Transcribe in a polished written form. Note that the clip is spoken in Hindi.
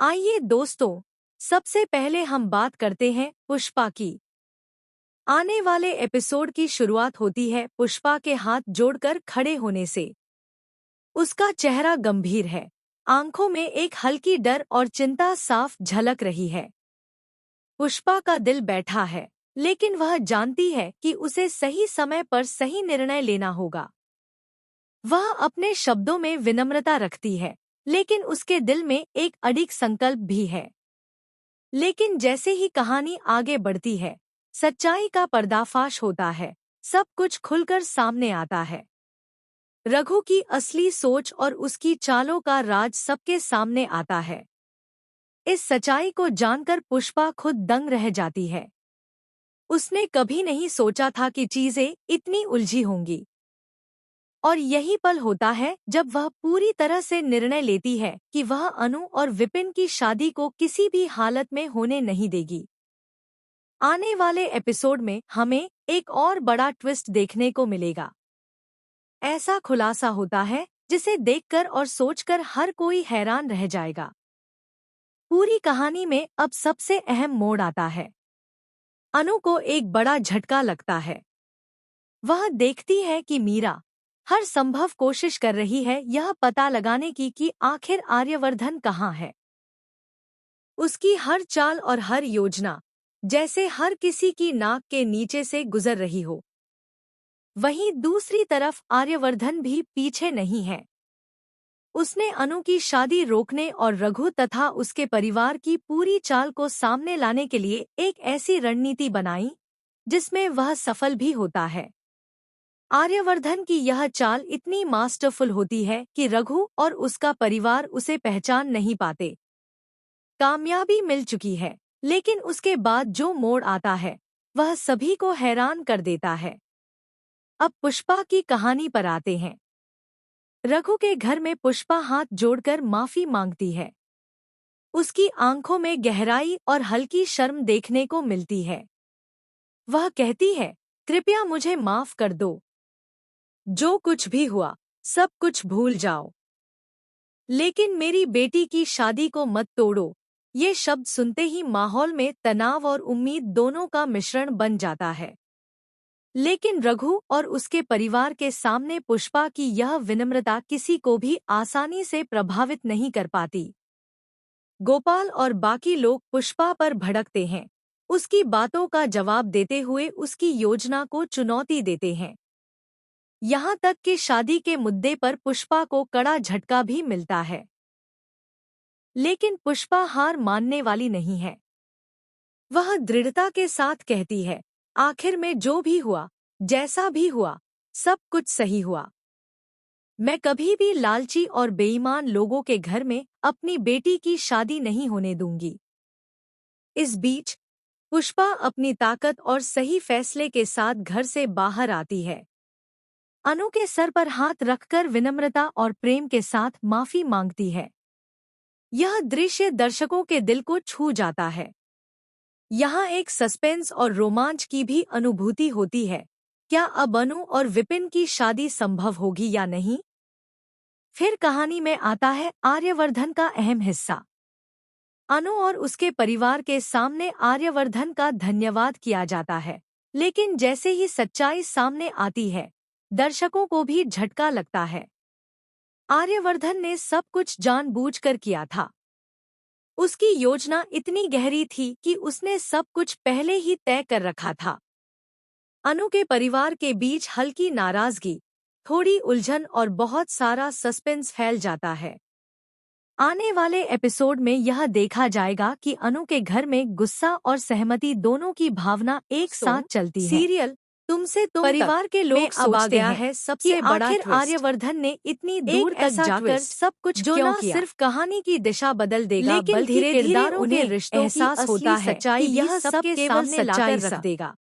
आइए दोस्तों, सबसे पहले हम बात करते हैं पुष्पा की। आने वाले एपिसोड की शुरुआत होती है पुष्पा के हाथ जोड़कर खड़े होने से। उसका चेहरा गंभीर है, आंखों में एक हल्की डर और चिंता साफ झलक रही है। पुष्पा का दिल बैठा है, लेकिन वह जानती है कि उसे सही समय पर सही निर्णय लेना होगा। वह अपने शब्दों में विनम्रता रखती है, लेकिन उसके दिल में एक अडिग संकल्प भी है। लेकिन जैसे ही कहानी आगे बढ़ती है, सच्चाई का पर्दाफाश होता है, सब कुछ खुलकर सामने आता है। रघु की असली सोच और उसकी चालों का राज सबके सामने आता है। इस सच्चाई को जानकर पुष्पा खुद दंग रह जाती है। उसने कभी नहीं सोचा था कि चीजें इतनी उलझी होंगी। और यही पल होता है जब वह पूरी तरह से निर्णय लेती है कि वह अनु और विपिन की शादी को किसी भी हालत में होने नहीं देगी। आने वाले एपिसोड में हमें एक और बड़ा ट्विस्ट देखने को मिलेगा। ऐसा खुलासा होता है जिसे देखकर और सोचकर हर कोई हैरान रह जाएगा। पूरी कहानी में अब सबसे अहम मोड़ आता है। अनु को एक बड़ा झटका लगता है। वह देखती है कि मीरा हर संभव कोशिश कर रही है यह पता लगाने की कि आखिर आर्यवर्धन कहाँ है। उसकी हर चाल और हर योजना जैसे हर किसी की नाक के नीचे से गुजर रही हो। वहीं दूसरी तरफ आर्यवर्धन भी पीछे नहीं है। उसने अनु की शादी रोकने और रघु तथा उसके परिवार की पूरी चाल को सामने लाने के लिए एक ऐसी रणनीति बनाई जिसमें वह सफल भी होता है। आर्यवर्धन की यह चाल इतनी मास्टरफुल होती है कि रघु और उसका परिवार उसे पहचान नहीं पाते। कामयाबी मिल चुकी है, लेकिन उसके बाद जो मोड़ आता है वह सभी को हैरान कर देता है। अब पुष्पा की कहानी पर आते हैं। रघु के घर में पुष्पा हाथ जोड़कर माफी मांगती है। उसकी आंखों में गहराई और हल्की शर्म देखने को मिलती है। वह कहती है, कृपया मुझे माफ कर दो। जो कुछ भी हुआ सब कुछ भूल जाओ, लेकिन मेरी बेटी की शादी को मत तोड़ो। ये शब्द सुनते ही माहौल में तनाव और उम्मीद दोनों का मिश्रण बन जाता है। लेकिन रघु और उसके परिवार के सामने पुष्पा की यह विनम्रता किसी को भी आसानी से प्रभावित नहीं कर पाती। गोपाल और बाकी लोग पुष्पा पर भड़कते हैं, उसकी बातों का जवाब देते हुए उसकी योजना को चुनौती देते हैं। यहाँ तक कि शादी के मुद्दे पर पुष्पा को कड़ा झटका भी मिलता है। लेकिन पुष्पा हार मानने वाली नहीं है। वह दृढ़ता के साथ कहती है, आखिर में जो भी हुआ, जैसा भी हुआ, सब कुछ सही हुआ। मैं कभी भी लालची और बेईमान लोगों के घर में अपनी बेटी की शादी नहीं होने दूंगी। इस बीच पुष्पा अपनी ताकत और सही फैसले के साथ घर से बाहर आती है। अनु के सर पर हाथ रखकर विनम्रता और प्रेम के साथ माफी मांगती है। यह दृश्य दर्शकों के दिल को छू जाता है। यहाँ एक सस्पेंस और रोमांच की भी अनुभूति होती है। क्या अब अनु और विपिन की शादी संभव होगी या नहीं? फिर कहानी में आता है आर्यवर्धन का अहम हिस्सा। अनु और उसके परिवार के सामने आर्यवर्धन का धन्यवाद किया जाता है, लेकिन जैसे ही सच्चाई सामने आती है, दर्शकों को भी झटका लगता है। आर्यवर्धन ने सब कुछ जानबूझकर किया था। उसकी योजना इतनी गहरी थी कि उसने सब कुछ पहले ही तय कर रखा था। अनु के परिवार के बीच हल्की नाराजगी, थोड़ी उलझन और बहुत सारा सस्पेंस फैल जाता है। आने वाले एपिसोड में यह देखा जाएगा कि अनु के घर में गुस्सा और सहमति दोनों की भावना एक साथ चलती है। सीरियल तुमसे तुम परिवार के लोग सोचते हैं सबसे बड़ा आखिर आर्यवर्धन ने इतनी दूर तक जाकर सब कुछ जो न सिर्फ कहानी की दिशा बदल देगा, लेकिन धीरे-धीरे उन्हें रिश्तों की एहसास होता है कि यह सब केवल सच्चाई रख देगा।